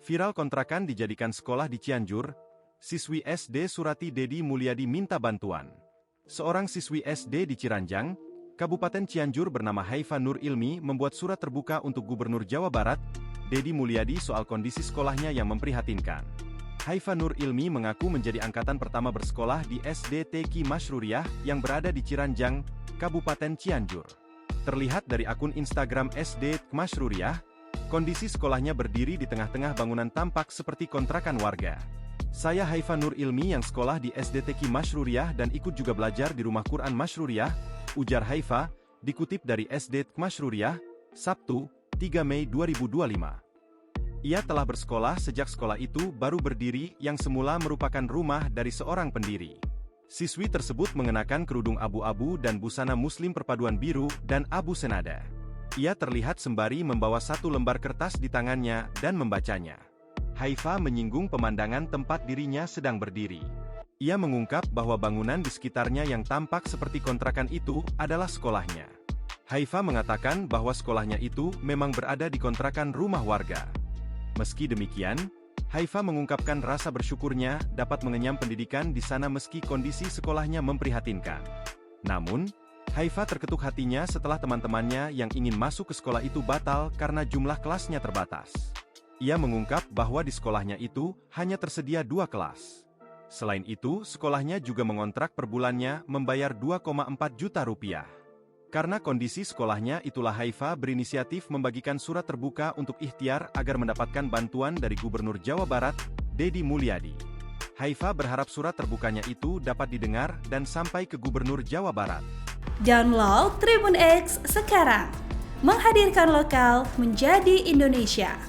Viral kontrakan dijadikan sekolah di Cianjur, siswi SD Surati Dedi Mulyadi minta bantuan. Seorang siswi SD di Ciranjang, Kabupaten Cianjur bernama Haifa Nur Ilmi membuat surat terbuka untuk Gubernur Jawa Barat, Dedi Mulyadi soal kondisi sekolahnya yang memprihatinkan. Haifa Nur Ilmi mengaku menjadi angkatan pertama bersekolah di SD TQ Mashruriyah yang berada di Ciranjang, Kabupaten Cianjur. Terlihat dari akun Instagram SD Mashruriyah, kondisi sekolahnya berdiri di tengah-tengah bangunan tampak seperti kontrakan warga. Saya Haifa Nur Ilmi yang sekolah di SD TQ Mashruriyah dan ikut juga belajar di Rumah Quran Mashruriyah, ujar Haifa, dikutip dari SD Mashruriyah, Sabtu, 3 Mei 2025. Ia telah bersekolah sejak sekolah itu baru berdiri yang semula merupakan rumah dari seorang pendiri. Siswi tersebut mengenakan kerudung abu-abu dan busana muslim perpaduan biru dan abu senada. Ia terlihat sembari membawa satu lembar kertas di tangannya dan membacanya. Haifa menyinggung pemandangan tempat dirinya sedang berdiri. Ia mengungkap bahwa bangunan di sekitarnya yang tampak seperti kontrakan itu adalah sekolahnya. Haifa mengatakan bahwa sekolahnya itu memang berada di kontrakan rumah warga. Meski demikian, Haifa mengungkapkan rasa bersyukurnya dapat mengenyam pendidikan di sana meski kondisi sekolahnya memprihatinkan. Namun, Haifa terketuk hatinya setelah teman-temannya yang ingin masuk ke sekolah itu batal karena jumlah kelasnya terbatas. Ia mengungkap bahwa di sekolahnya itu hanya tersedia 2 kelas. Selain itu, sekolahnya juga mengontrak per bulannya membayar 2,4 juta rupiah. Karena kondisi sekolahnya itulah Haifa berinisiatif membagikan surat terbuka untuk ikhtiar agar mendapatkan bantuan dari Gubernur Jawa Barat, Dedi Mulyadi. Haifa berharap surat terbukanya itu dapat didengar dan sampai ke Gubernur Jawa Barat. Download Tribun X sekarang, menghadirkan lokal menjadi Indonesia.